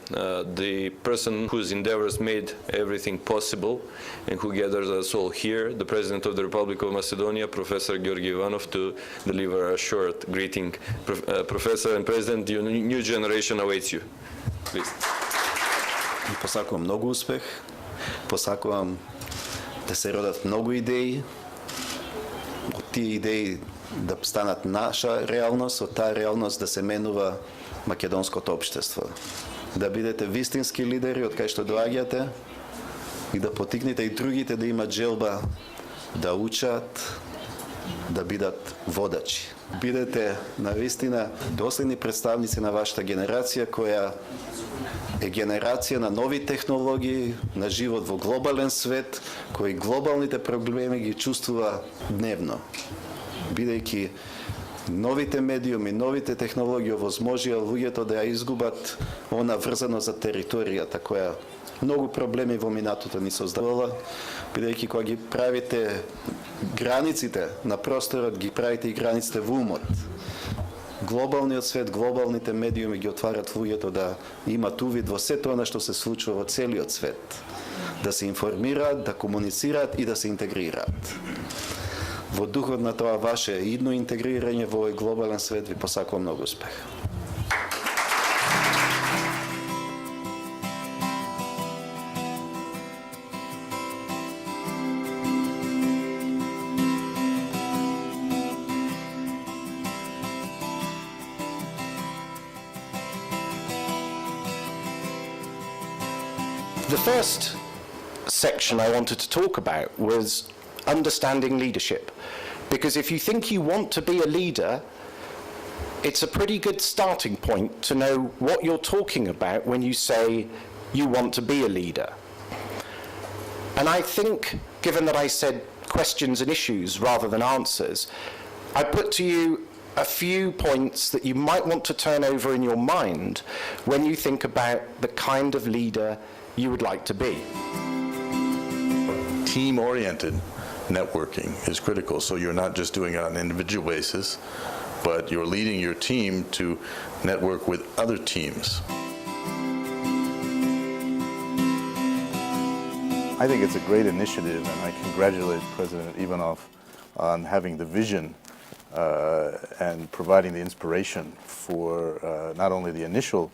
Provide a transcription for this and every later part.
the person whose endeavors made everything possible and who gathers us all here, the President of the Republic of Macedonia, Professor Georgi Ivanov, to deliver a short greeting. Professor and President, your new generation awaits you. Please. Посакувам много успех, посакувам да се родат много идеи, от тие идеи да станат наша реалност, от таа реалност да се менува македонското општество. Да бидете вистински лидери од кај што доаѓате и да потикнете и другите да имат желба да учат, да бидат водачи. Бидете навистина доследни представници на вашата генерација, која е генерација на нови технологии, на живот во глобален свет, кој глобалните проблеми ги чувствува дневно. Бидејќи новите медиуми, новите технологии овозможија луѓето да ја изгубат она врзано за територијата, која многу проблеми во минатото ни создавала, бидејќи кога ги правите границите на просторот, ги правите и границите во умот. Глобалниот свет, глобалните медиуми ги отварат луѓето да имат увид во сето она што се случува во целиот свет. Да се информираат, да комуницираат и да се интегрираат. Во духот на тоа ваше идно интегрирање во овој глобален свет ви посакувам многу успех. The first section I wanted to talk about was understanding leadership. Because if you think you want to be a leader, it's a pretty good starting point to know what you're talking about when you say you want to be a leader. And I think, given that I said questions and issues rather than answers, I put to you a few points that you might want to turn over in your mind when you think about the kind of leader you would like to be. Team-oriented networking is critical, so you're not just doing it on an individual basis, but you're leading your team to network with other teams. I think it's a great initiative, and I congratulate President Ivanov on having the vision and providing the inspiration for not only the initial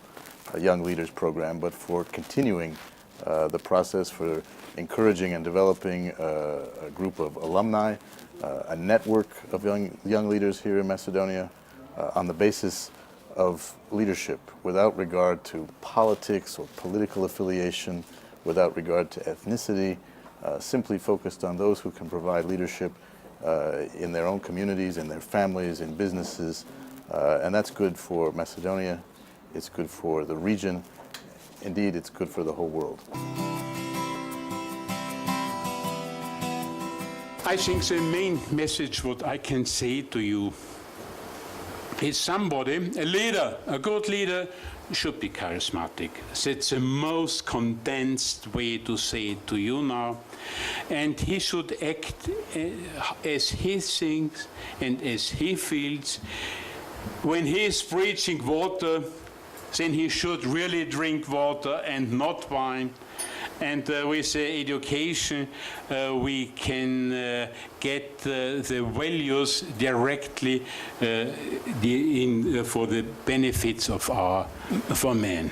Young Leaders program, but for continuing the process, for encouraging and developing a group of alumni, a network of young leaders here in Macedonia on the basis of leadership, without regard to politics or political affiliation, without regard to ethnicity, simply focused on those who can provide leadership in their own communities, in their families, in businesses, and that's good for Macedonia, it's good for the region, indeed it's good for the whole world. I think the main message what I can say to you is somebody, a leader, a good leader, should be charismatic. That's the most condensed way to say it to you now. And he should act as he thinks and as he feels. When he is preaching water, then he should really drink water and not wine. And with education, we can get the values directly for the benefits of for men.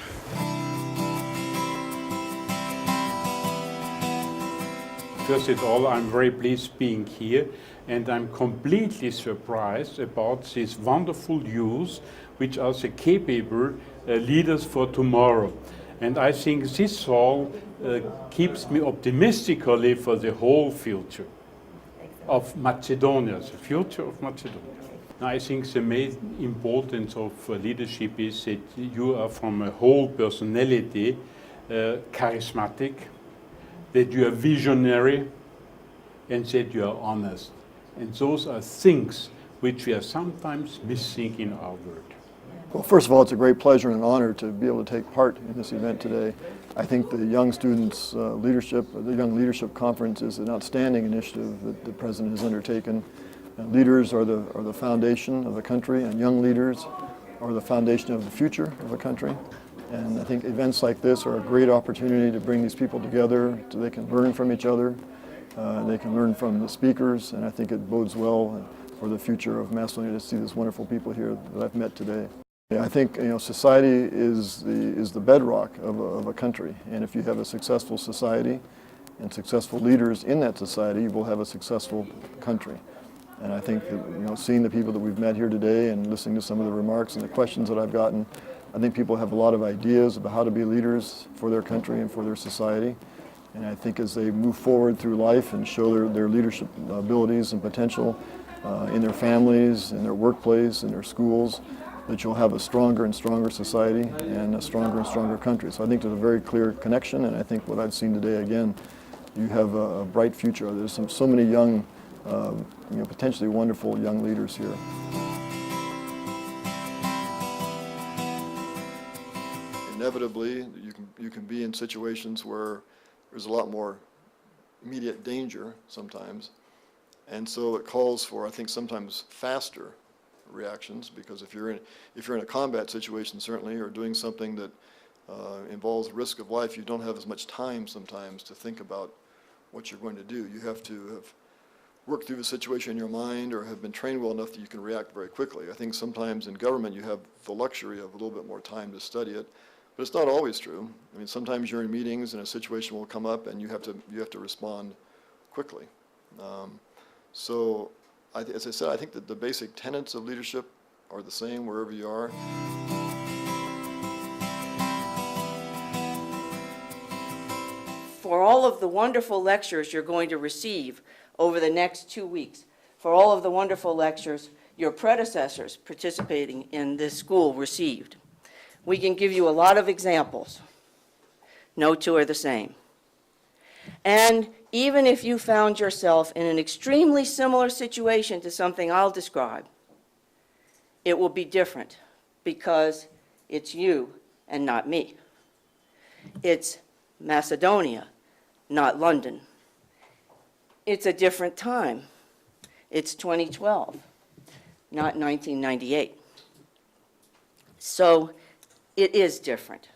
First of all, I'm very pleased being here, and I'm completely surprised about these wonderful youth, which are the capable leaders for tomorrow. And I think this all keeps me optimistically for the whole future of Macedonia, the future of Macedonia. I think the main importance of leadership is that you are from a whole personality, charismatic, that you are visionary, and that you are honest. And those are things which we are sometimes missing in our world. Well, first of all, it's a great pleasure and an honor to be able to take part in this event today. I think the Young Students Leadership, the Young Leadership Conference is an outstanding initiative that the President has undertaken. Leaders are the foundation of the country, and young leaders are the foundation of the future of a country. And I think events like this are a great opportunity to bring these people together so they can learn from each other. They can learn from the speakers, and I think it bodes well for the future of Macedonia to see these wonderful people here that I've met today. I think society is the bedrock of a country, and if you have a successful society and successful leaders in that society, you will have a successful country. And I think that, seeing the people that we've met here today and listening to some of the remarks and the questions that I've gotten, I think people have a lot of ideas about how to be leaders for their country and for their society. And I think as they move forward through life and show their leadership abilities and potential in their families, in their workplace, in their schools, that you'll have a stronger and stronger society and a stronger and stronger country. So I think there's a very clear connection, and I think what I've seen today, again, you have a bright future. There's so many young, potentially wonderful young leaders here. Inevitably, you can be in situations where there's a lot more immediate danger sometimes, and so it calls for, I think, sometimes faster reactions, because if you're in a combat situation, certainly, or doing something that involves risk of life, you don't have as much time sometimes to think about what you're going to do. You have to have worked through the situation in your mind or have been trained well enough that you can react very quickly. I think sometimes in government you have the luxury of a little bit more time to study it, but it's not always true. I mean, sometimes you're in meetings and a situation will come up and you have to respond quickly. So, as I said, I think that the basic tenets of leadership are the same wherever you are. For all of the wonderful lectures you're going to receive over the next 2 weeks, for all of the wonderful lectures your predecessors participating in this school received, we can give you a lot of examples. No two are the same. And even if you found yourself in an extremely similar situation to something I'll describe, it will be different because it's you and not me. It's Macedonia, not London. It's a different time. It's 2012, not 1998. So it is different,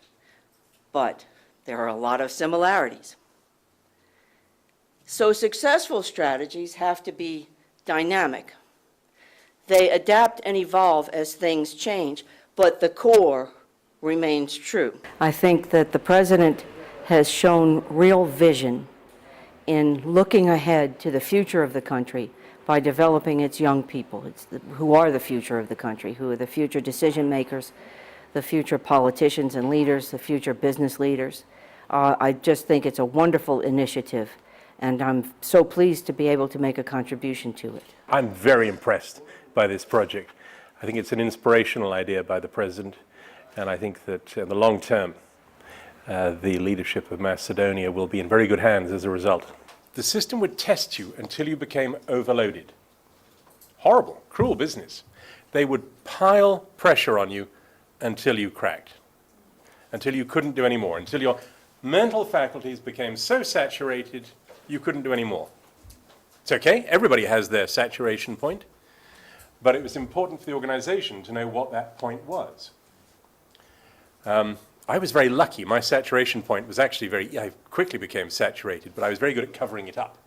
but there are a lot of similarities. So successful strategies have to be dynamic. They adapt and evolve as things change, but the core remains true. I think that the president has shown real vision in looking ahead to the future of the country by developing its young people, who are the future of the country, who are the future decision makers, the future politicians and leaders, the future business leaders. I just think it's a wonderful initiative, and I'm so pleased to be able to make a contribution to it. I'm very impressed by this project. I think it's an inspirational idea by the President, and I think that in the long term, the leadership of Macedonia will be in very good hands as a result. The system would test you until you became overloaded. Horrible, cruel business. They would pile pressure on you until you cracked, until you couldn't do any more, until your mental faculties became so saturated you couldn't do any more. It's okay, everybody has their saturation point, but it was important for the organization to know what that point was. I was very lucky. My saturation point was actually I quickly became saturated, but I was very good at covering it up.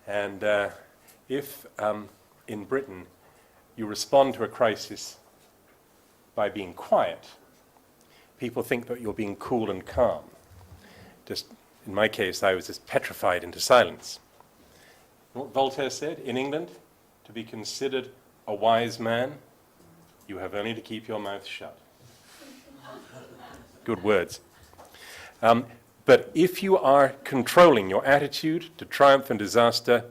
And if in Britain you respond to a crisis by being quiet, people think that you're being cool and calm. Just in my case, I was just petrified into silence. What Voltaire said, in England, to be considered a wise man, you have only to keep your mouth shut. Good words. But if you are controlling your attitude to triumph and disaster,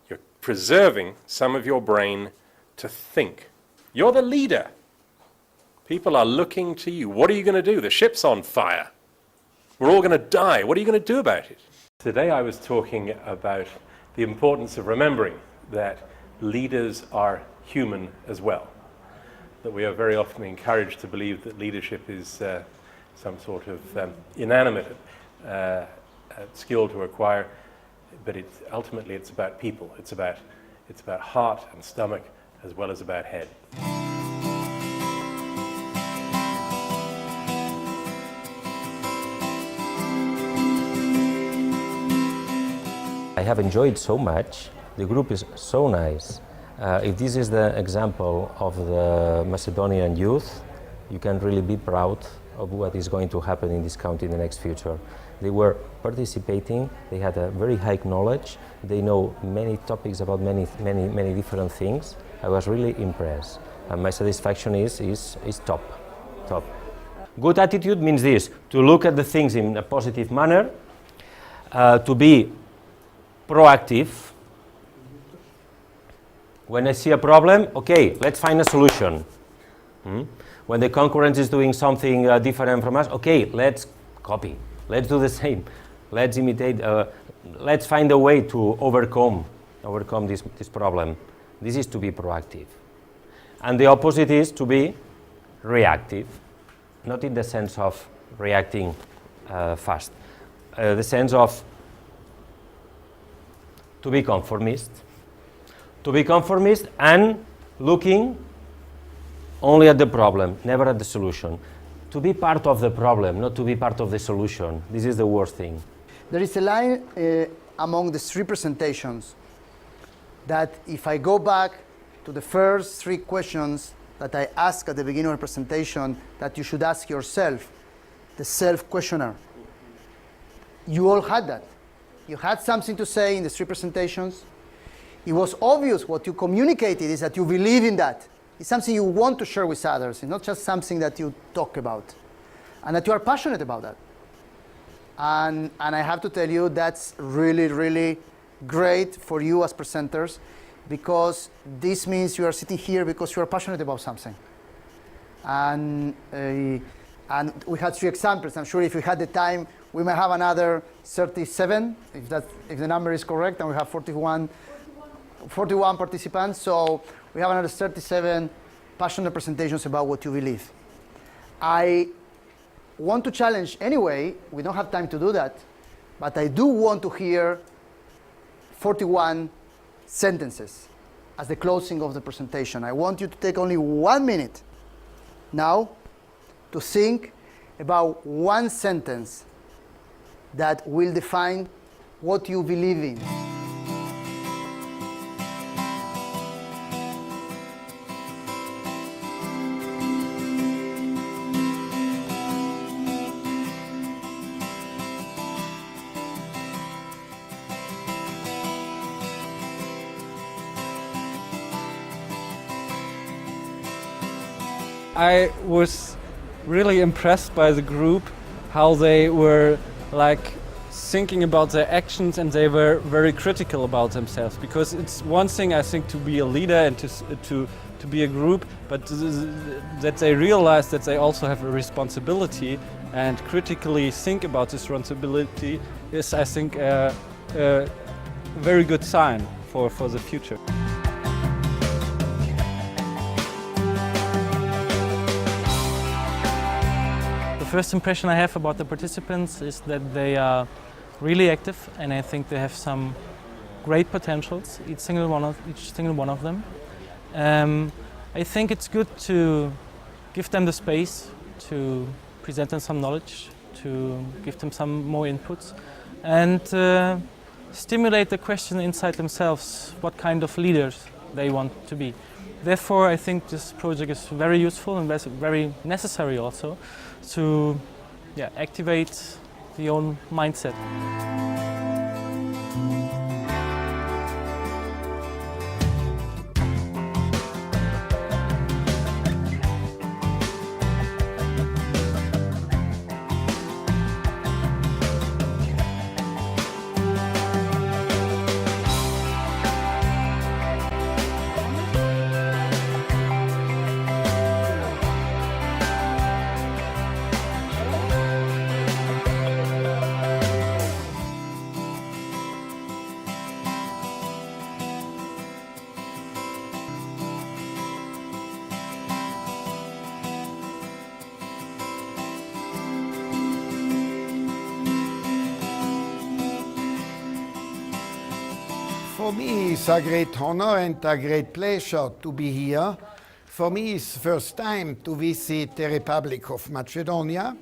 you're preserving some of your brain to think. You're the leader. People are looking to you. What are you going to do? The ship's on fire. We're all going to die. What are you going to do about it? Today I was talking about the importance of remembering that leaders are human as well. That we are very often encouraged to believe that leadership is some sort of inanimate skill to acquire, but ultimately it's about people. It's about heart and stomach as well as about head. have enjoyed so much. The group is so nice. If this is the example of the Macedonian youth, you can really be proud of what is going to happen in this country in the next future. They were participating, they had a very high knowledge, they know many topics about many different things. I was really impressed. And my satisfaction is top. Good attitude means this, to look at the things in a positive manner, to be proactive. When I see a problem, okay, let's find a solution. When the concurrent is doing something different from us, okay, let's copy. Let's do the same. Let's imitate. Let's find a way to overcome this problem. This is to be proactive. And the opposite is to be reactive. Not in the sense of reacting fast. The sense of to be conformist. To be conformist and looking only at the problem, never at the solution. To be part of the problem, not to be part of the solution. This is the worst thing. There is a line among the three presentations that if I go back to the first three questions that I asked at the beginning of the presentation, that you should ask yourself, the self-questionnaire. You all had that. You had something to say in the three presentations. It was obvious what you communicated is that you believe in that. It's something you want to share with others. It's not just something that you talk about. And that you are passionate about that. And I have to tell you, that's really, really great for you as presenters, because this means you are sitting here because you are passionate about something. And we had three examples. I'm sure if we had the time, we might have another 37, if the number is correct, and we have 41 participants. So we have another 37 passionate presentations about what you believe. I want to challenge anyway. We don't have time to do that, but I do want to hear 41 sentences as the closing of the presentation. I want you to take only 1 minute now to think about one sentence that will define what you believe in. I was really impressed by the group, how they were like thinking about their actions, and they were very critical about themselves, because it's one thing, I think, to be a leader and to be a group, but that they realize that they also have a responsibility and critically think about this responsibility is, I think, a very good sign for the future. The first impression I have about the participants is that they are really active, and I think they have some great potentials, each single one of them. I think it's good to give them the space to present them some knowledge, to give them some more inputs, and stimulate the question inside themselves what kind of leaders they want to be. Therefore, I think this project is very useful and very necessary also to activate the own mindset. For me, it's a great honor and a great pleasure to be here. For me, it's the first time to visit the Republic of Macedonia.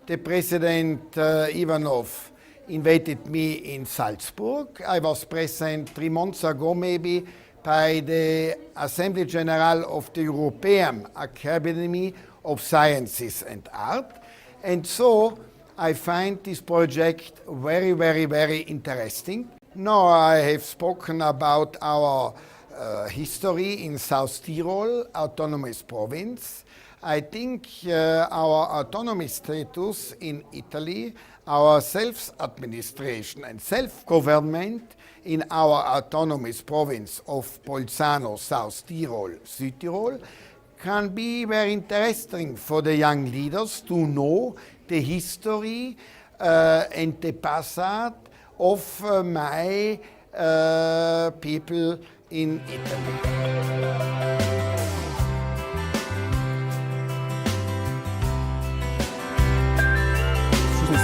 The President Ivanov invited me in Salzburg. I was present 3 months ago maybe by the Assembly General of the European Academy of Sciences and Art. And so I find this project very, very, very interesting. Now I have spoken about our history in South Tyrol, autonomous province. I think our autonomy status in Italy, our self-administration and self-government in our autonomous province of Bolzano, South Tyrol, Südtirol, can be very interesting for the young leaders to know the history and the past of my people in Italy.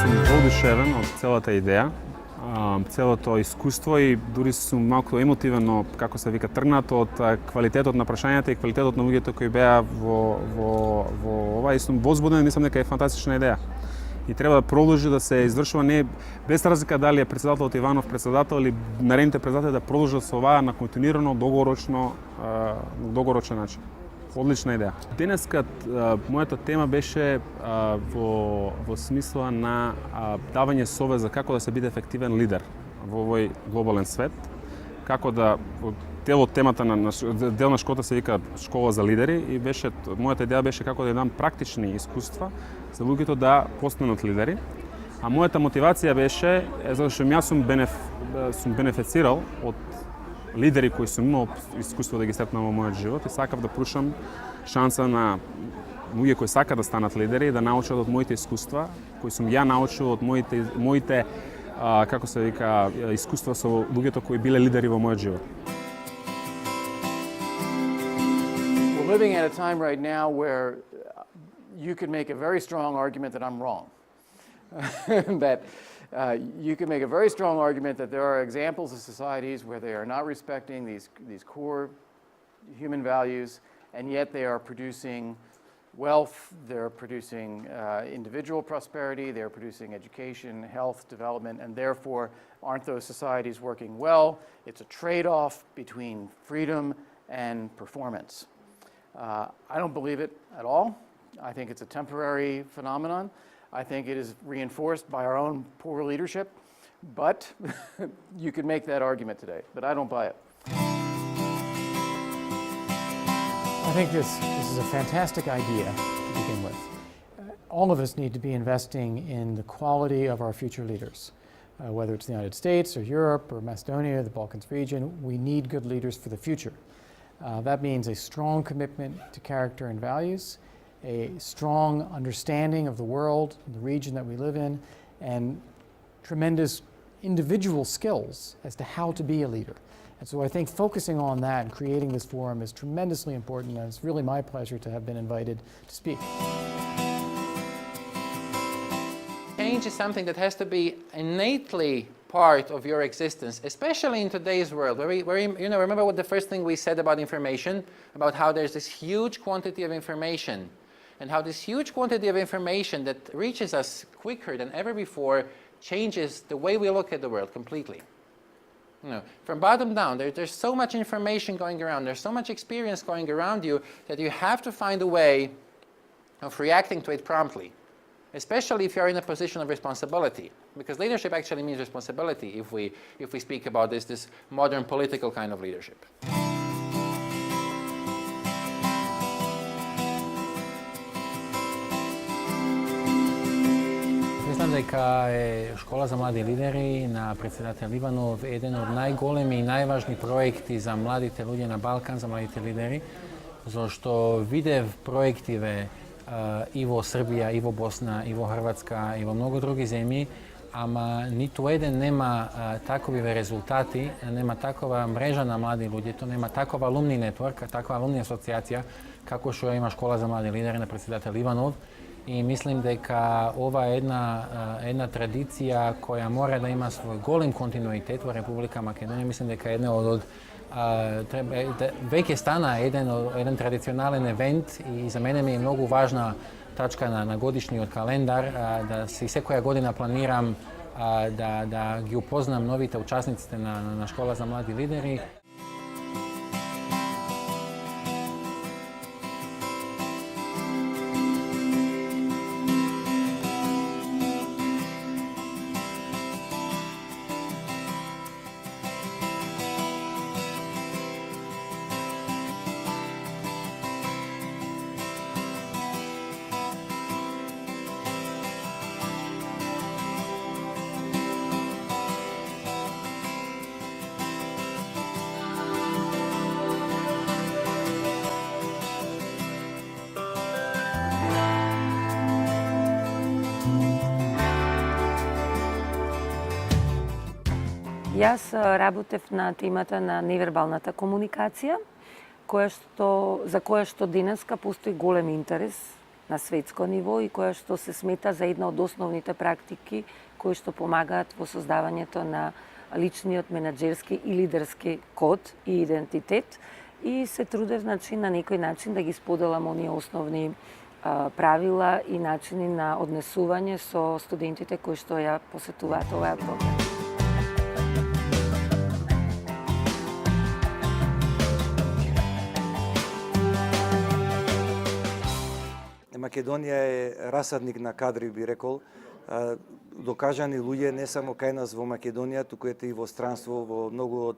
Сум воодушевен од целата идеја, целото искуство и дури сум малку емотивен, но како се вика, тргнат од квалитетот на прашањата и квалитетот на луѓето кои беа во ова, и сум возбуден, мислам дека е фантастична идеја. И треба да продолжи да се извршува, не без разлика дали е председателот Иванов председател или наредните председатели, да продолжат со оваа на континуирано, долгорочен начин. Одлична идеја. Денеска мојата тема беше во смисла на давање совет за како да се биде ефективен лидер во овој глобален свет, како да дел од темата дел на школата се вика Школа за лидери, и мојата идеја беше како да дам практични искуства за луѓето да постанат лидери. А мојата мотивација беше затоа што јас сум бенефицирал од лидери кои сум имал искуство да ги степнам во мојот живот, и сакав да прушам шанса на луѓе кои сакаат да станат лидери, да научат од моите искуства, кои сум ја научил од моите како се вика, искуства со луѓето кои биле лидери во мојот живот. We're living at a time right now where you could make a very strong argument that I'm wrong. That you can make a very strong argument that there are examples of societies where they are not respecting these core human values, and yet they are producing wealth, they're producing individual prosperity, they're producing education, health, development, and therefore aren't those societies working well? It's a trade-off between freedom and performance. I don't believe it at all. I think it's a temporary phenomenon. I think it is reinforced by our own poor leadership, but you could make that argument today, but I don't buy it. I think this is a fantastic idea to begin with. All of us need to be investing in the quality of our future leaders. Whether it's the United States or Europe or Macedonia, the Balkans region, we need good leaders for the future. That means a strong commitment to character and values, a strong understanding of the world, the region that we live in, and tremendous individual skills as to how to be a leader. And so I think focusing on that and creating this forum is tremendously important, and it's really my pleasure to have been invited to speak. Change is something that has to be innately part of your existence, especially in today's world, where remember what the first thing we said about information, about how there's this huge quantity of information, and how this huge quantity of information that reaches us quicker than ever before changes the way we look at the world completely. From bottom down, there's so much information going around, there's so much experience going around you that you have to find a way of reacting to it promptly, especially if you're in a position of responsibility, because leadership actually means responsibility if we speak about this modern political kind of leadership. Мислам дека е Школа за млади лидери на председател Иванов еден од најголеми и најважни проекти за младите луѓе на Балкан, за младите лидери, зашто видев проективе и во Србија, и во Босна, и во Хрватска, и во многу други земји, ама ниту еден нема такови резултати, нема такова мрежа на млади луѓето, нема такова алумни нетворк, такова алумни асоциација, како што има Школа за млади лидери на председател Иванов. И мислим дека ова е една традиција која мора да има свој голем континуитет во Република Македонија. Мислим дека една од веќе стана еден традиционален евент, и за мене ми е многу важна тачка на годишниот календар, да си секоја година планирам да ги упознам новите учасниците на Школа за млади лидери. Јас работев на темата на невербалната комуникација, за која што денеска постои голем интерес на светско ниво и која што се смета за една од основните практики кои што помагаат во создавањето на личниот менаџерски и лидерски код и идентитет, и се трудев на некој начин да ги споделам оние основни правила и начини на однесување со студентите кои што ја посетуваат оваа програма. Македонија е расадник на кадри, би рекол. Докажани луѓе не само кај нас во Македонија, туку ете и во странство, во многу од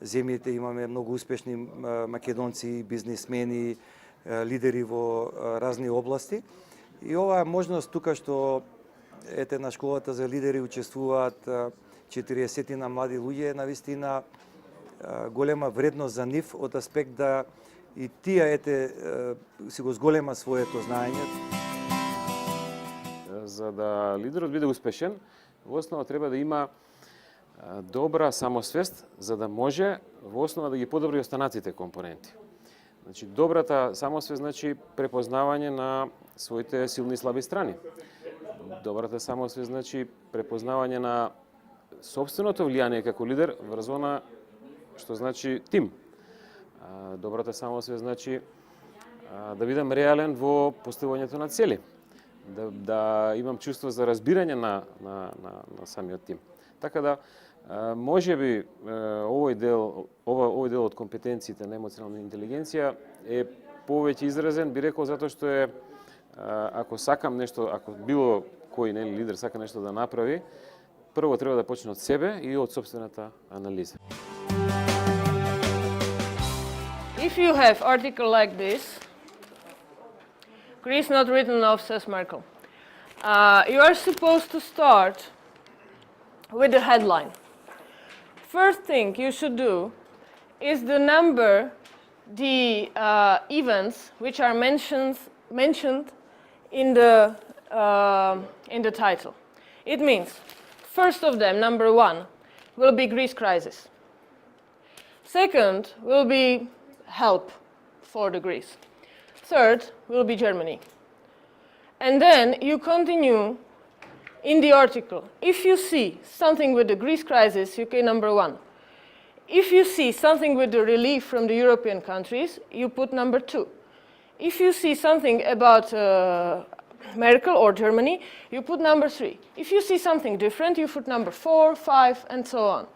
земјите имаме многу успешни македонци, бизнисмени, лидери во разни области. И оваа можност тука што ете на Школата за лидери учествуваат 40 на млади луѓе е навистина голема вредност за нив од аспект да и тие ете си го зголема своето знаење. За да лидерот биде успешен, во основа треба да има добра самосвест, за да може во основа да ги подобри останатите компоненти. Значи, добрата самосвест значи препознавање на своите силни и слаби страни. Добрата самосвест значи препознавање на собственото влијание како лидер врз она што значи тим. Добрата самосвест значи да бидам реален во поставувањето на цели, да имам чувство за разбирање на самиот тим. Така да, може би овој дел од компетенциите на емоционална интелигенција е повеќе изразен, би рекол, затоа што е, ако сакам нешто, ако било кој лидер сака нешто да направи, прво треба да почне од себе и од собствената анализа. If you have article like this, Greece not written off, says Merkel. You are supposed to start with the headline. First thing you should do is to number the events which are mentioned in the title. It means, first of them, number 1, will be Greece crisis. Second will be help for the Greece. Third will be Germany. And then you continue in the article. If you see something with the Greece crisis, you put number 1. If you see something with the relief from the European countries, you put number 2. If you see something about Merkel or Germany, you put number 3. If you see something different, you put number 4, 5, and so on.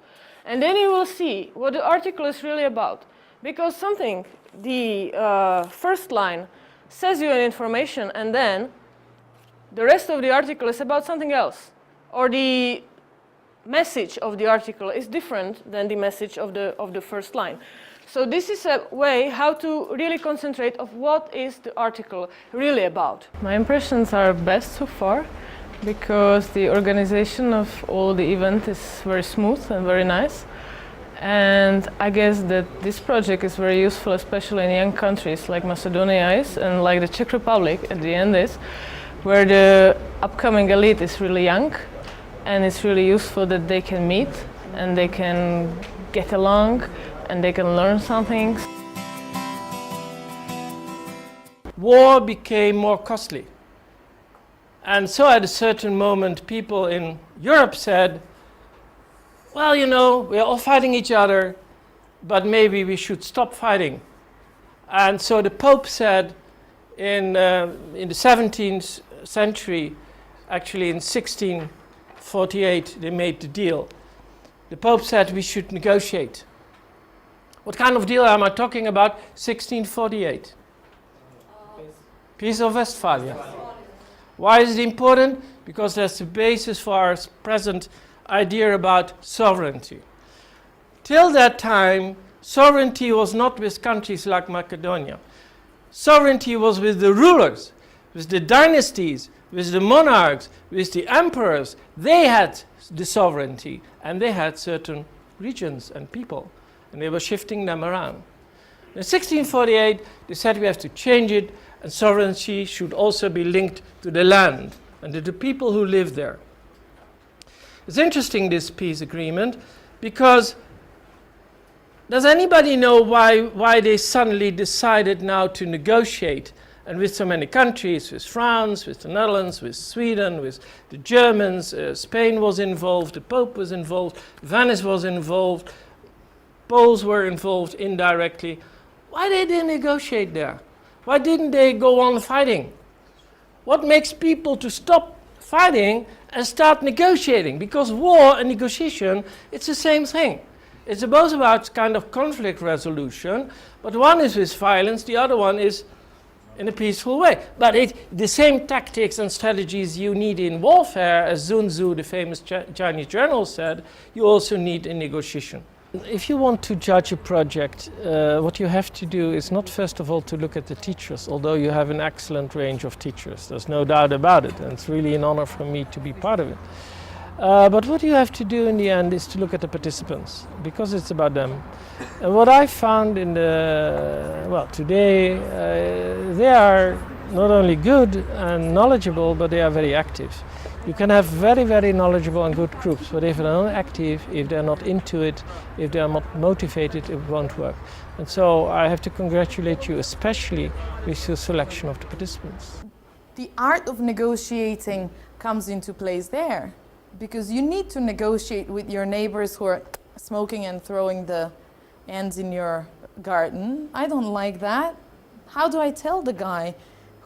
And then you will see what the article is really about. Because something, the first line says you an information, and then the rest of the article is about something else. Or the message of the article is different than the message of the first line. So this is a way how to really concentrate of what is the article really about. My impressions are best so far, because the organization of all the event is very smooth and very nice. And I guess that this project is very useful, especially in young countries like Macedonia is, and like the Czech Republic at the end is, where the upcoming elite is really young, and it's really useful that they can meet and they can get along and they can learn something. War became more costly. And so at a certain moment, people in Europe said, well, you know, we're all fighting each other, but maybe we should stop fighting. And so the Pope said in the 17th century, actually in 16 1648 they made the deal. The Pope said we should negotiate. What kind of deal am I talking about? 1648. Peace of Westphalia. Why is it important? Because that's the basis for our present idea about sovereignty. Till that time, sovereignty was not with countries like Macedonia. Sovereignty was with the rulers, with the dynasties, with the monarchs, with the emperors. They had the sovereignty, and they had certain regions and people, and they were shifting them around. In 1648, they said we have to change it, and sovereignty should also be linked to the land and to the people who live there. It's interesting, this peace agreement, because does anybody know why they suddenly decided now to negotiate, and with so many countries, with France, with the Netherlands, with Sweden, with the Germans, Spain was involved, the Pope was involved, Venice was involved, Poles were involved indirectly. Why did they negotiate there? Why didn't they go on fighting? What makes people to stop fighting and start negotiating? Because war and negotiation, it's the same thing. It's both about kind of conflict resolution, but one is with violence, the other one is in a peaceful way. But the same tactics and strategies you need in warfare, as Sun Tzu, the famous Chinese general, said, you also need in negotiation. If you want to judge a project, what you have to do is not first of all to look at the teachers, although you have an excellent range of teachers. There's no doubt about it, and it's really an honor for me to be part of it. But what you have to do in the end is to look at the participants, because it's about them. And what I found in today, they are not only good and knowledgeable, but they are very active. You can have very, very knowledgeable and good groups, but if they're not active, if they're not into it, if they are not motivated, it won't work. And so I have to congratulate you, especially with your selection of the participants. The art of negotiating comes into place there, because you need to negotiate with your neighbors who are smoking and throwing the ends in your garden. I don't like that. How do I tell the guy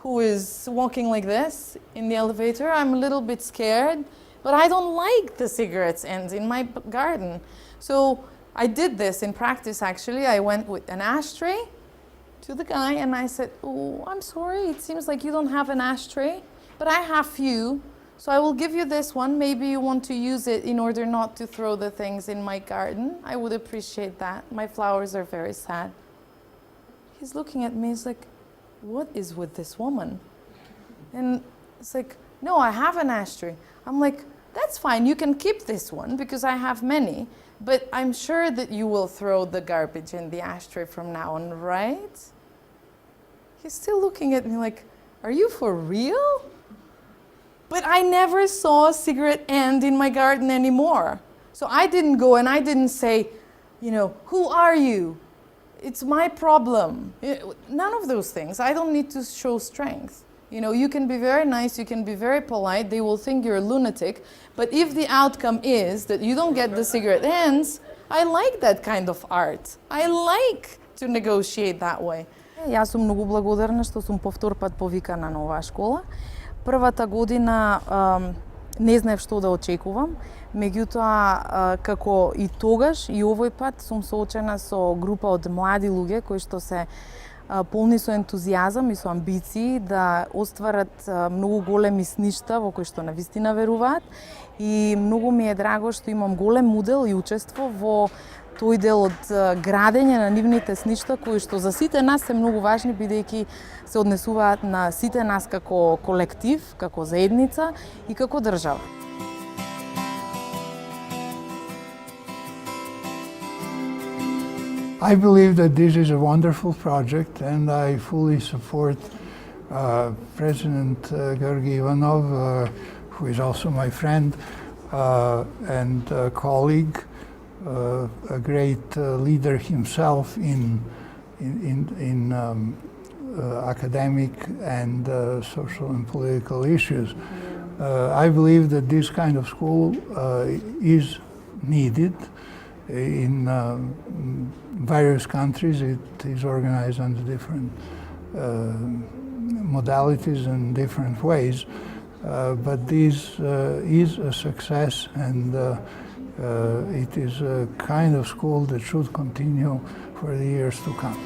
who is walking like this in the elevator? I'm a little bit scared, but I don't like the cigarettes ends in my garden. So I did this in practice, actually. I went with an ashtray to the guy and I said, oh, I'm sorry, it seems like you don't have an ashtray, but I have few, so I will give you this one. Maybe you want to use it in order not to throw the things in my garden. I would appreciate that. My flowers are very sad. He's looking at me, he's like, what is with this woman? And it's like, no, I have an ashtray. I'm like, that's fine, you can keep this one because I have many, but I'm sure that you will throw the garbage in the ashtray from now on, right? He's still looking at me like, are you for real? But I never saw a cigarette end in my garden anymore. So I didn't go and I didn't say, who are you? It's my problem. None of those things. I don't need to show strength. You can be very nice, you can be very polite, they will think you're a lunatic, but if the outcome is that you don't get the cigarette ends, I like that kind of art. I like to negotiate that way. Јас сум многу благодарна што сум по втор пат повикана на оваа школа. Првата година не знаев што да очекувам, меѓутоа како и тогаш и овој пат сум соочена со група од млади луѓе кои што се полни со ентузијазам и со амбиции да остварат многу големи сништа во кои што навистина веруваат, и многу ми е драго што имам голем удел и учество во тој дел од градење на нивните сништа кои што за сите нас се многу важни, бидејќи се однесуваат на сите нас како колектив, како заедница и како држава. I believe that this is a wonderful project, and I fully support President Georgi Ivanov, who is also my friend and colleague, a great leader himself in academic and social and political issues. I believe that this kind of school is needed in various countries. It is organized under different modalities and different ways. but this is a success, and it is a kind of school that should continue for the years to come.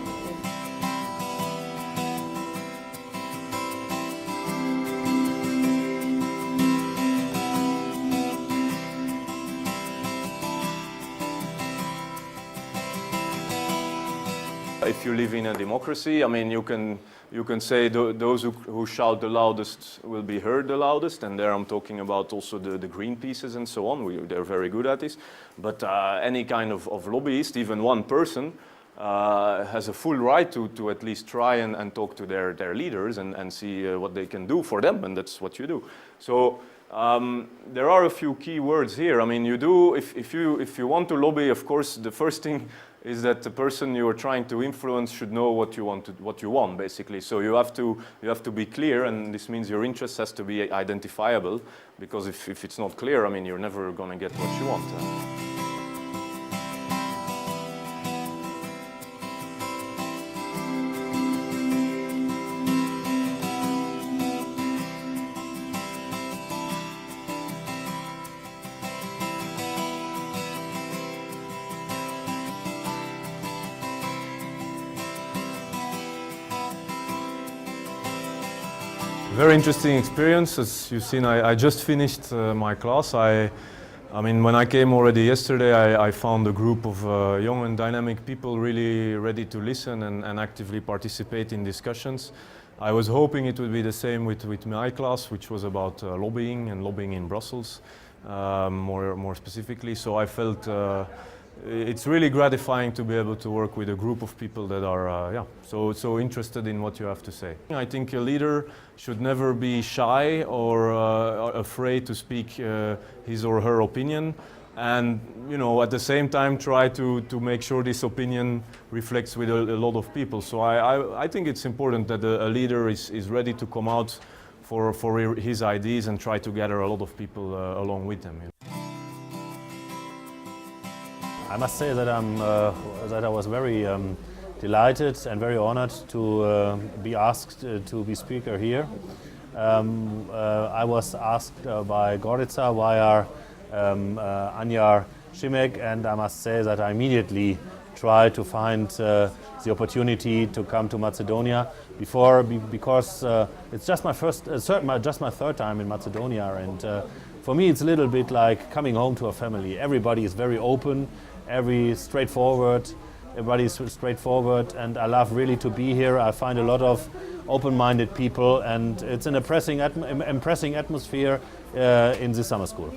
If you live in a democracy, I mean, you can say those who shout the loudest will be heard the loudest, and there I'm talking about also the Greenpeaces and so on. They're very good at this. But any kind of lobbyist, even one person, has a full right to at least try and talk to their leaders and see what they can do for them, and that's what you do. So there are a few key words here. I mean, if you want to lobby, of course, the first thing is that the person you are trying to influence should know what you want basically. So you have to be clear, and this means your interest has to be identifiable, because if it's not clear, I mean, you're never going to get what you want. Very interesting experience. As you've seen, I just finished my class. I mean, when I came already yesterday, I found a group of young and dynamic people really ready to listen and actively participate in discussions. I was hoping it would be the same with my class, which was about lobbying and lobbying in Brussels, more specifically. So I felt it's really gratifying to be able to work with a group of people that are so interested in what you have to say. I think a leader should never be shy or afraid to speak his or her opinion, and at the same time try to make sure this opinion reflects with a lot of people. So I think it's important that a leader is ready to come out for his ideas and try to gather a lot of people along with them. I must say that I was very delighted and very honored to be asked to be speaker here. I was asked by Gorica via Anja Šimek, and I must say that I immediately tried to find the opportunity to come to Macedonia because it's just my third time in Macedonia, and for me it's a little bit like coming home to a family. Everybody is very open. Everybody's straightforward, and I love really to be here. I find a lot of open-minded people, and it's an impressing atmosphere in the summer school.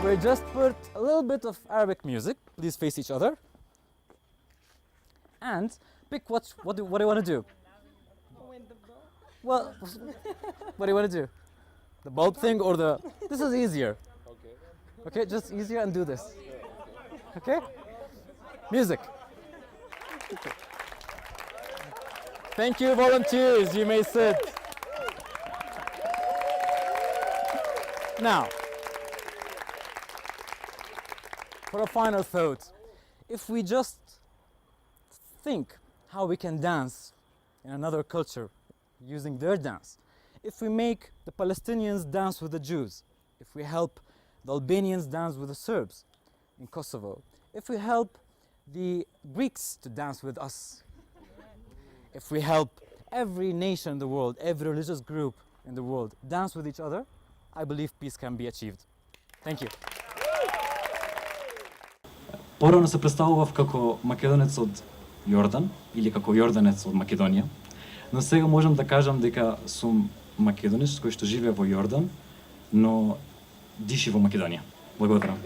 We just put a little bit of Arabic music. Please face each other. And pick what do you want to do? Well, what do you want to do? The bulb thing or the... This is easier. Okay, just easier, and do this. Okay? Music. Thank you, volunteers. You may sit. Now, for a final thought, if we just think how we can dance in another culture using their dance, if we make the Palestinians dance with the Jews, if we help the Albanians dance with the Serbs in Kosovo, if we help the Greeks to dance with us, if we help every nation in the world, every religious group in the world dance with each other, I believe peace can be achieved. Thank you. Порано се представував како македонец од Јордан или како јорданец од Македонија, но сега можам да кажам дека сум македонец кој што живее во Јордан, но диши во Македонија. Благодарам.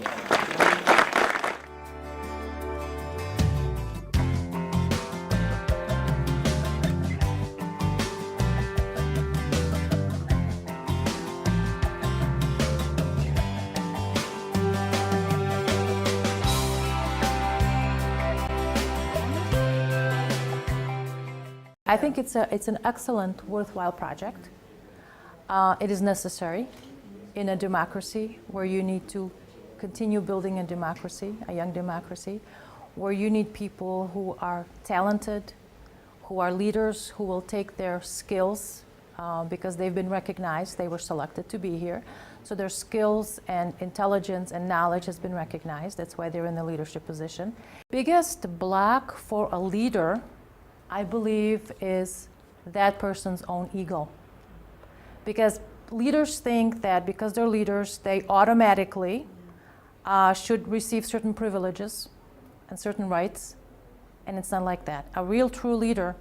I think it's an excellent, worthwhile project. It is necessary in a democracy where you need to continue building a democracy, a young democracy, where you need people who are talented, who are leaders, who will take their skills because they've been recognized, they were selected to be here. So their skills and intelligence and knowledge has been recognized. That's why they're in the leadership position. Biggest block for a leader, I believe, is that person's own ego. Because leaders think that because they're leaders, they automatically should receive certain privileges and certain rights, and it's not like that. A real true leader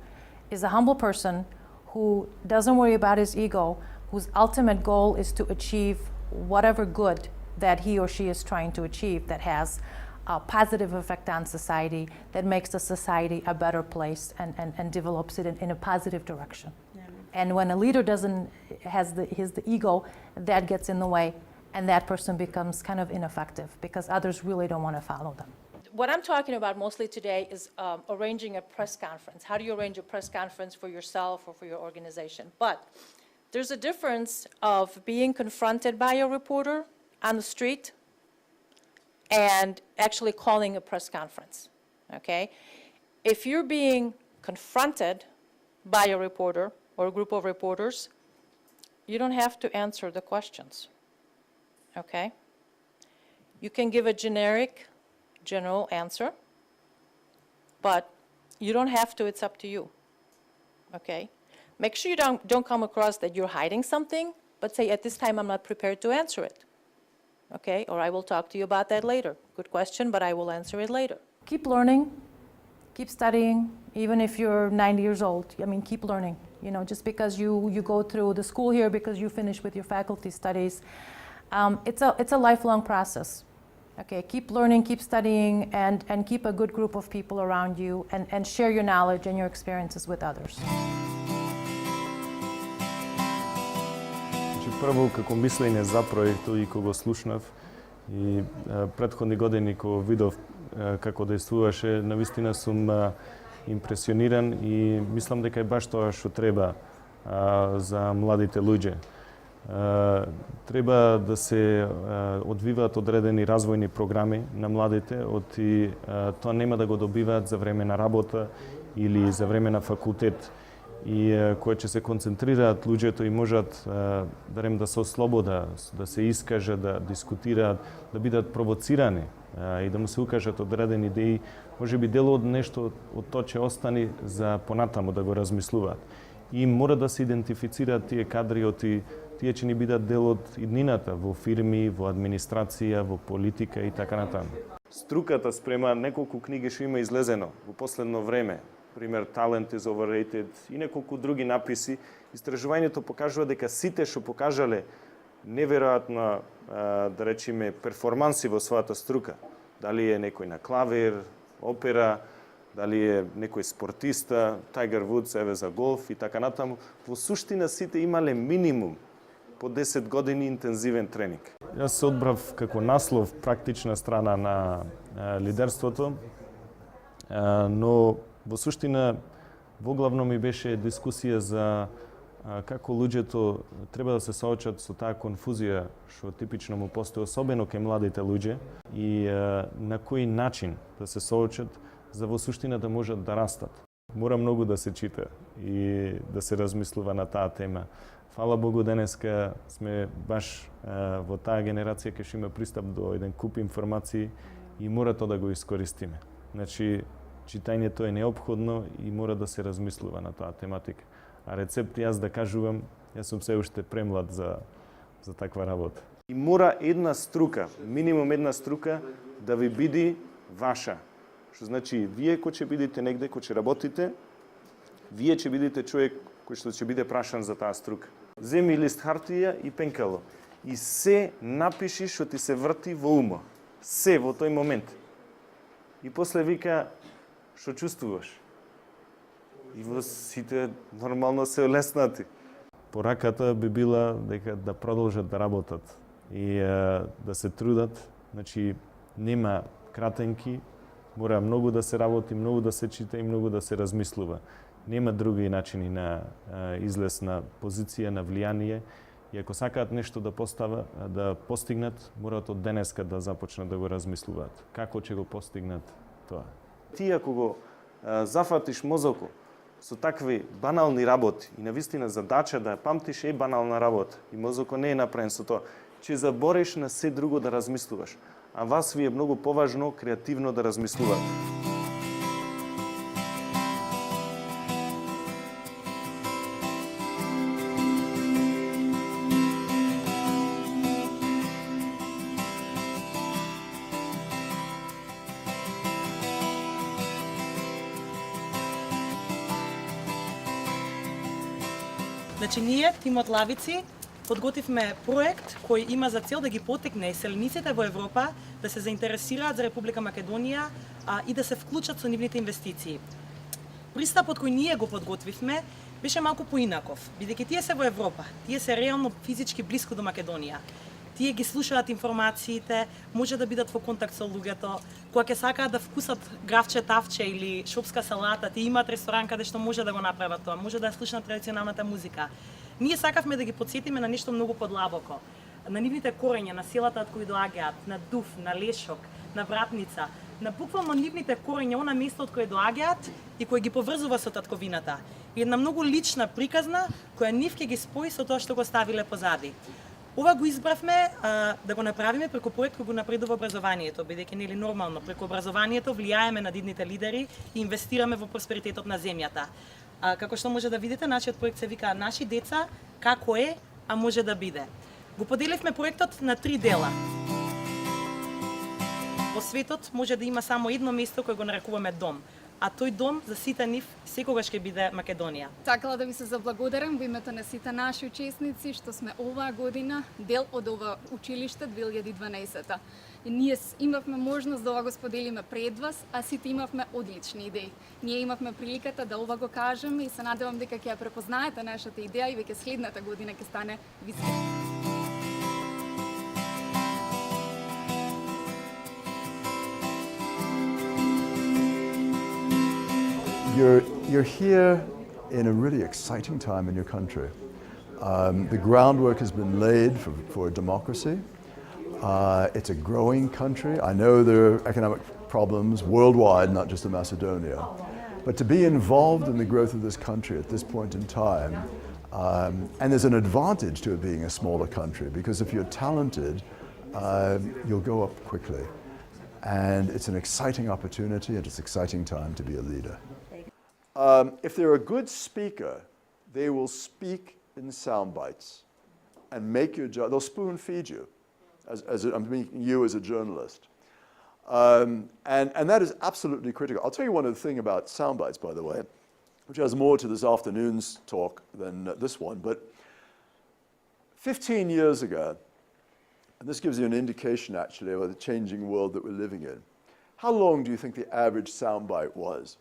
is a humble person who doesn't worry about his ego, whose ultimate goal is to achieve whatever good that he or she is trying to achieve that has a positive effect on society, that makes the society a better place and develops it in a positive direction. Yeah. And when a leader has the ego, that gets in the way, and that person becomes kind of ineffective because others really don't want to follow them. What I'm talking about mostly today is arranging a press conference. How do you arrange a press conference for yourself or for your organization? But there's a difference of being confronted by a reporter on the street and actually calling a press conference, okay? If you're being confronted by a reporter or a group of reporters, you don't have to answer the questions, okay? You can give a general answer, but you don't have to, it's up to you, okay? Make sure you don't come across that you're hiding something, but say, at this time I'm not prepared to answer it, okay? Or I will talk to you about that later. Good question, but I will answer it later. Keep learning, keep studying, even if you're 90 years old. I mean, keep learning. You know, just because you go through the school here, because you finish with your faculty studies, it's a lifelong process. Okay, keep learning, keep studying, and keep a good group of people around you, and share your knowledge and your experiences with others. Прво, како мислење за проектот и кога го слушнав и претходни години кога видов како действуваше, навистина сум импресиониран и мислам дека е баш тоа што треба за младите луѓе. Треба да се одвиваат одредени развојни програми на младите, оти тоа нема да го добиваат за време на работа или за време на факултет. И кои ќе се концентрираат луѓето и можат да се ослобода, да се искажат, да дискутираат, да бидат провоцирани и да му се укажат одредени идеи, можеби дел од нешто од тоа ќе остани за понатаму да го размислуваат. И мора да се идентифицираат тие кадри, тие ќе ни бидат дел од иднината во фирми, во администрација, во политика и така натаму. Струката спрема неколку книги што има излезено во последно време, пример Talent is Overrated и неколку други написи, истражувањето покажува дека сите што покажале неверојатно, да речеме, перформанси во својата струка, дали е некој на клавир, опера, дали е некој спортиста, Тайгер Вудс, еве за голф и така натаму, во суштина сите имале минимум по 10 години интензивен тренинг. Јас се одбрав како наслов практична страна на лидерството, но во суштина во главно ми беше дискусија за како луѓето треба да се соочат со таа конфузија што типично му постои, особено кај младите луѓе, и на кој начин да се соочат за во суштина да можат да растат. Мора многу да се чита и да се размислува на таа тема. Фала Богу, денеска сме баш во таа генерација кај што има пристап до еден куп информации и мора тоа да го искористиме. Значи, читањето е неопходно и мора да се размислува на таа тематика. А рецепт јас да кажувам, јас сум се уште премлад за таква работа. И мора една струка, минимум една струка, да ви биде ваша. Што значи, вие кој ќе бидете негде, кој ќе работите, вие ќе бидете човек кој што ќе биде прашан за таа струка. Земи лист хартија и пенкало. И се напиши што ти се врти во ума. Се во тој момент. И после вика, што чувствуваш? И во сите нормално се олеснати. Пораката би била дека да продолжат да работат и да се трудат. Значи, нема кратенки, мора многу да се работи, многу да се чита и многу да се размислува. Нема други начини на излез на позиција, на влијание. И ако сакаат нешто да постигнат, мораат од денеска да започнат да го размислуваат. Како ќе го постигнат тоа? Ти ако го зафатиш мозокот со такви банални работи и навистина задача да ја памтиш е банална работа и мозокот не е направен со тоа, ќе забориш на се друго да размислуваш. А вас ви е многу поважно креативно да размислувате. Значи, ние, тимот Лавици, подготвивме проект кој има за цел да ги потекне селениците во Европа да се заинтересираат за Република Македонија и да се вклучат со нивните инвестиции. Пристапот кој ние го подготвивме беше малку поинаков, бидејќи тие се во Европа, тие се реално физички блиску до Македонија. Тие ги слушаат информациите, може да бидат во контакт со луѓето, кога ќе сакаат да вкусат гравче тавче или шопска салата, тие имаат ресторан каде што може да го направат тоа, може да ја слушнат традиционалната музика. Ние сакавме да ги потсетиме на нешто многу подлабоко, на нивните корења, на селата од кои доаѓаат, на Дув, на Лешок, на Вратница, на буквално нивните корења, она место од кое доаѓаат и кој ги поврзува со татковината. И една многу лична приказна која нив ќе ги спои со тоа што го ставиле позади. Ова го избравме да го направиме преку проект кој го напредува образованието, бидејќи нели нормално преку образованието влијаеме на идните лидери и инвестираме во просперитетот на земјата. Како што може да видите, нашиот проект се вика "Наши деца како е, а може да биде". Го поделивме проектот на 3 дела. Во светот може да има само едно место кој го нарекуваме дом, а тој дом за сите нив секогаш ќе биде Македонија. Сакала да ви се заблагодарам во името на сите наши учесници што сме оваа година дел од ова училиште 2012. И ние имавме можност да ова го споделиме пред вас, а сите имавме одлични идеи. Ние имавме приликата да ова го кажеме и се надевам дека ќе ја препознаете нашата идеја и веќе следната година ќе стане вистина. You're here in a really exciting time in your country. The groundwork has been laid for democracy. It's a growing country. I know there are economic problems worldwide, not just in Macedonia. But to be involved in the growth of this country at this point in time, and there's an advantage to it being a smaller country, because if you're talented, you'll go up quickly. And it's an exciting opportunity and it's an exciting time to be a leader. If they're a good speaker, they will speak in sound bites and make your job. They'll spoon feed you, I'm meaning you as a journalist. And that is absolutely critical. I'll tell you one other thing about sound bites, by the way, which has more to this afternoon's talk than this one. But 15 years ago, and this gives you an indication actually of the changing world that we're living in. How long do you think the average sound bite was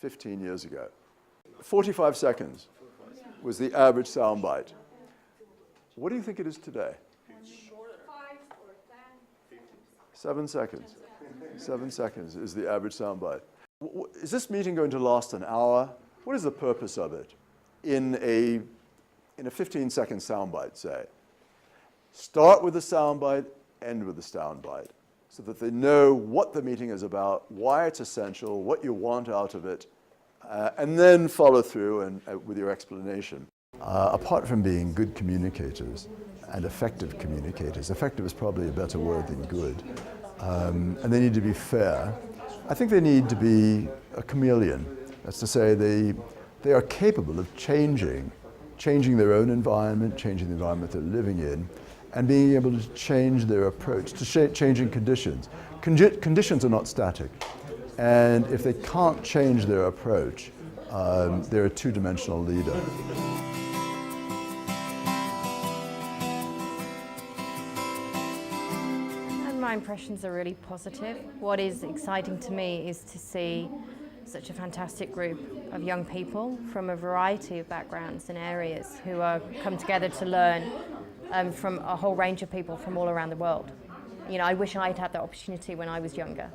15 years ago? 45 seconds was the average sound bite. What do you think it is today? 7 seconds. 7 seconds is the average sound bite. Is this meeting going to last an hour? What is the purpose of it in a 15-second sound bite, say? Start with the sound bite, end with the sound bite, so that they know what the meeting is about, why it's essential, what you want out of it, and then follow through with your explanation. Apart from being good communicators and effective communicators, effective is probably a better word than good, and they need to be fair. I think they need to be a chameleon. That's to say they are capable of changing their own environment, changing the environment they're living in, and being able to change their approach to changing conditions. Conditions are not static. And if they can't change their approach, they're a two-dimensional leader. My impressions are really positive. What is exciting to me is to see such a fantastic group of young people from a variety of backgrounds and areas who are come together to learn from a whole range of people from all around the world. You know, I wish I'd had that opportunity when I was younger.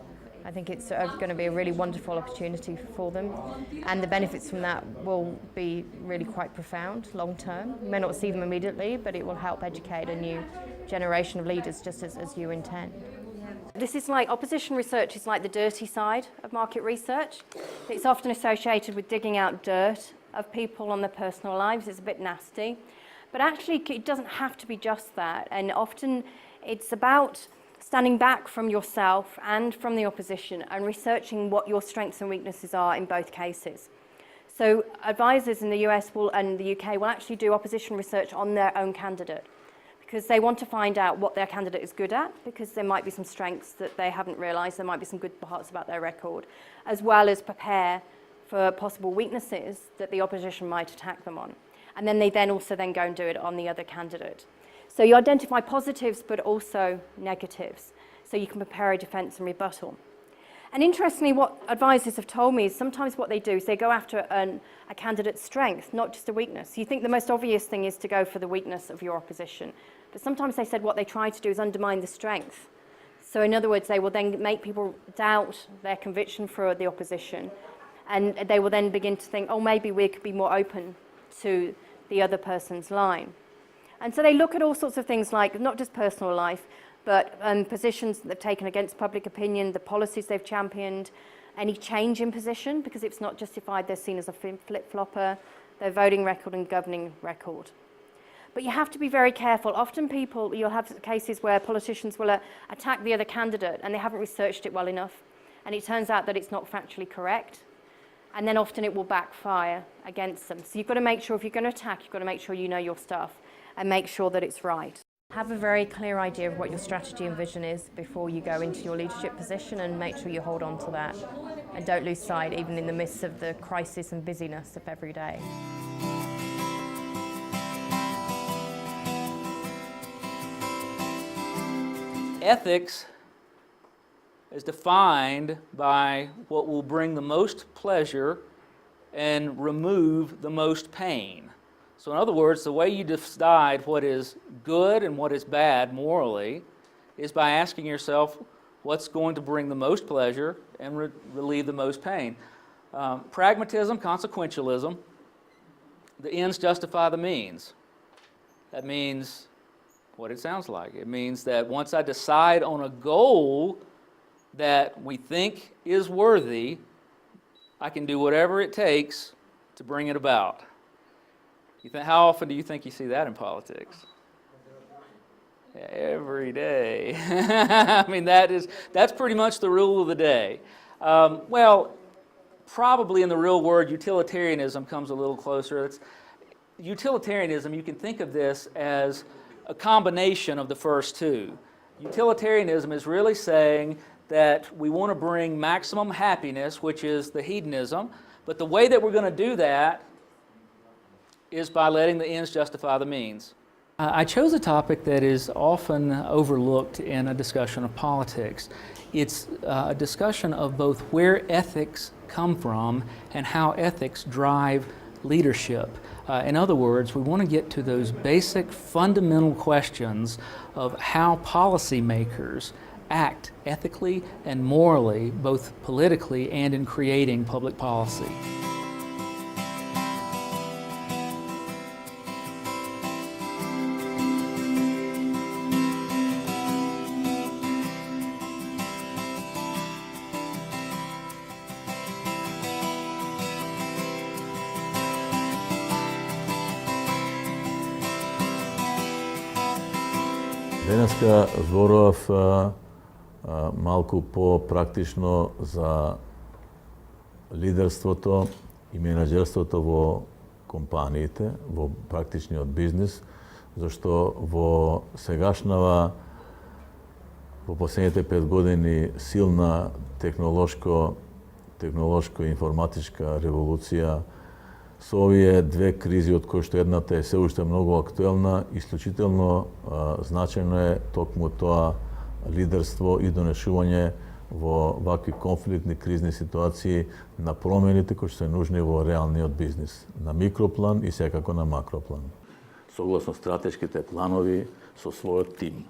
I think it's going to be a really wonderful opportunity for them, and the benefits from that will be really quite profound long term. You may not see them immediately, but it will help educate a new generation of leaders, just as you intend. This is like, opposition research is like the dirty side of market research. It's often associated with digging out dirt of people on their personal lives. It's a bit nasty. But actually, it doesn't have to be just that. And often it's about standing back from yourself and from the opposition and researching what your strengths and weaknesses are in both cases. So advisors in the US and the UK will actually do opposition research on their own candidate, because they want to find out what their candidate is good at, because there might be some strengths that they haven't realised, there might be some good parts about their record, as well as prepare for possible weaknesses that the opposition might attack them on. And then they also go and do it on the other candidate. So you identify positives but also negatives, so you can prepare a defence and rebuttal. And interestingly, what advisors have told me is sometimes what they do is they go after a candidate's strength, not just a weakness. You think the most obvious thing is to go for the weakness of your opposition, but sometimes they said what they try to do is undermine the strength. So in other words, they will then make people doubt their conviction for the opposition, and they will then begin to think, oh, maybe we could be more open to the other person's line. And so they look at all sorts of things like not just personal life, but positions that they've taken against public opinion, the policies they've championed, any change in position, because if it's not justified, they're seen as a flip-flopper, their voting record and governing record. But you have to be very careful. Often you'll have cases where politicians will attack the other candidate and they haven't researched it well enough, and it turns out that it's not factually correct. And then often it will backfire against them. So you've got to make sure, if you're going to attack, you've got to make sure you know your stuff and make sure that it's right. Have a very clear idea of what your strategy and vision is before you go into your leadership position, and make sure you hold on to that. And don't lose sight, even in the midst of the crisis and busyness of every day. Ethics is defined by what will bring the most pleasure and remove the most pain. So in other words, the way you decide what is good and what is bad morally is by asking yourself what's going to bring the most pleasure and relieve the most pain. Pragmatism, consequentialism, the ends justify the means. That means what it sounds like. It means that once I decide on a goal that we think is worthy, I can do whatever it takes to bring it about. How often do you think you see that in politics? Yeah, every day. I mean, that's pretty much the rule of the day. Well, probably in the real word, utilitarianism comes a little closer. Utilitarianism, you can think of this as a combination of the first two. Utilitarianism is really saying that we want to bring maximum happiness, which is the hedonism, but the way that we're going to do that is by letting the ends justify the means. I chose a topic that is often overlooked in a discussion of politics. It's a discussion of both where ethics come from and how ethics drive leadership. In other words, we want to get to those basic fundamental questions of how policymakers act ethically and morally, both politically and in creating public policy. Денеска зборував малку по-практично за лидерството и менаџерството во компаниите, во практичниот бизнис, зашто во сегашнава, во последните 5 години силна технолошко-информатичка револуција, со овие две кризи, од кои што едната е се уште многу актуелна, исклучително значајно е токму тоа лидерство и донесување во вакви конфликтни кризни ситуации на промените кои што се нужни во реалниот бизнис, на микроплан и секако на макроплан. Согласно стратешките планови со својот тим.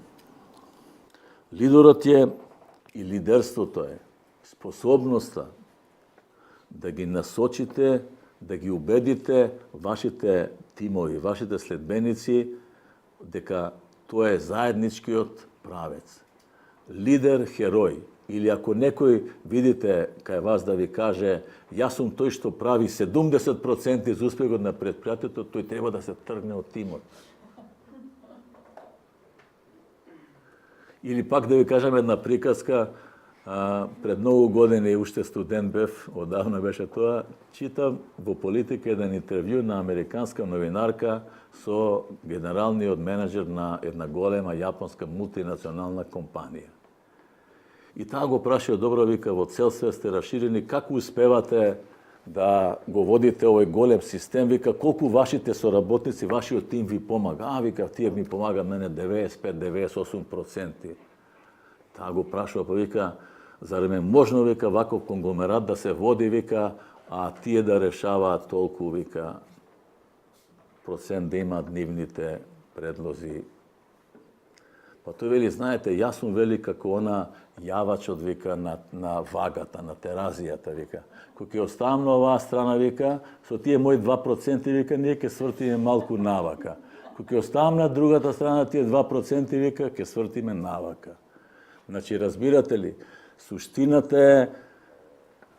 Лидерот е и лидерството е способноста да ги насочите, да ги убедите вашите тимови, вашите следбеници дека тоа е заедничкиот правец. Лидер, херој. Или ако некој видите кај вас да ви каже јас сум тој што прави 70% за успехот на предпријатието, тој треба да се тргне од тимот. Или пак да ви кажам една приказка, пред многу години уште студент бев, одавна беше тоа, читам во политика еден интервју на американска новинарка со генералниот менеджер на една голема јапонска мултинационална компанија. И таа го прашува, добро, вика, во цел свет сте расширени, како успевате да го водите овој голем систем, вика, колку вашите соработници, вашиот тим ви помага? Вика, тие ми помага мене 95-98%. Таа го прашува, па вика, зарем е можно, вика, ваков конгломерат да се води, вика, а тие да решаваат толку, вика, процент да имаат нивните предлози. Па тој вели, знаете, јас сум вели како она јавачот, вика, на вагата, на теразијата, вика. Кога ќе оставам на оваа страна, вика, со тие мои 2%, вика, ние ќе свртиме малку навака. Кога ќе оставам на другата страна, тие 2%, вика, ќе свртиме навака. Значи, разбирате ли, суштината е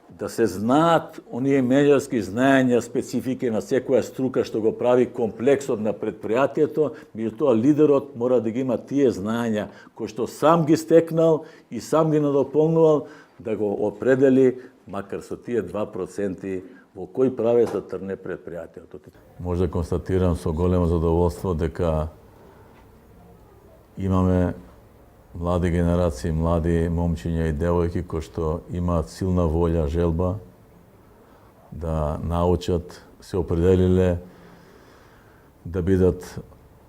да се знаат оние менеджерски знаења, специфики на секоја струка што го прави комплексот на предпријатието, меѓутоа лидерот мора да ги има тие знаења кои што сам ги стекнал и сам ги надополнувал, да го определи, макар со тие 2%, во кој правец да трне предпријатието. Може да констатирам со големо задоволство дека имаме млади генерации, млади момчиња и девојки кои што имаат силна волја, желба да научат, се определиле да бидат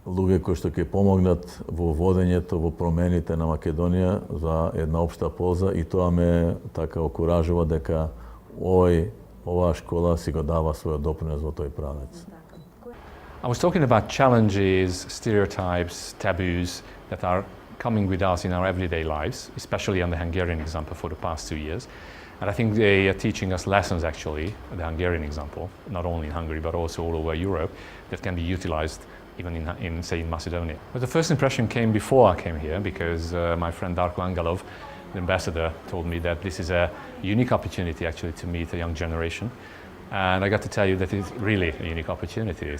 луѓе кои што ќе помогнат во водењето, во промените на Македонија за една општа полза, и тоа ме така окуражува дека оваа школа си го дава својот допринос во тој правец. I was talking about challenges, stereotypes, taboos that are coming with us in our everyday lives, especially on the Hungarian example for the past 2 years. And I think they are teaching us lessons, actually, the Hungarian example, not only in Hungary, but also all over Europe, that can be utilized even in say, in Macedonia. But the first impression came before I came here, because my friend Darko Angelov, the ambassador, told me that this is a unique opportunity, actually, to meet a young generation. And I got to tell you that it's really a unique opportunity.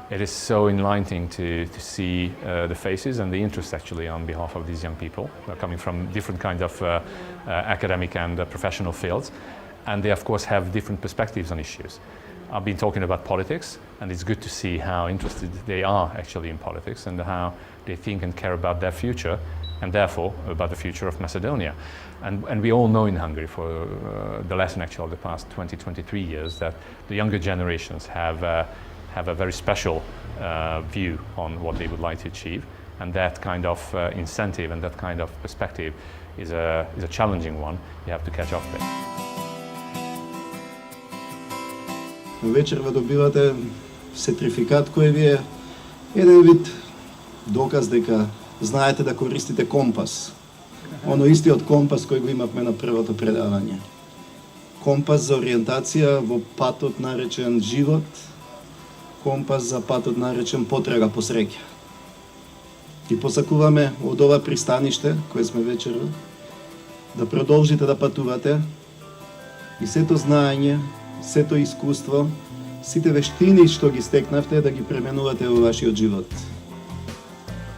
It is so enlightening to see the faces and the interest, actually, on behalf of these young people. They're coming from different kind of academic and professional fields, and they of course have different perspectives on issues. I've been talking about politics, and it's good to see how interested they are actually in politics and how they think and care about their future, and therefore about the future of Macedonia. And we all know in Hungary, for the lesson actually of the past 20-23 years, that the younger generations have a very special view on what they would like to achieve, and that kind of incentive and that kind of perspective is a challenging one. You have to catch up with. Вечерва добивате сертификат кој ви е еден вид доказ дека знаете да користите компас. Оно истиот компас кој го имавме на првото предавање. Компас за ориентација во патот наречен живот, компас за патот наречен потрага по среќа. И посакуваме од ова пристаниште, кое сме вечерва, да продолжите да патувате и сето знаење, сето искуство, сите вештини што ги стекнавте, да ги пременувате во вашиот живот.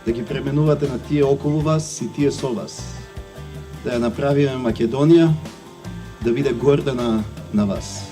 Да ги пременувате на тие околу вас и тие со вас. Да ја направиме Македонија, да биде горда на вас.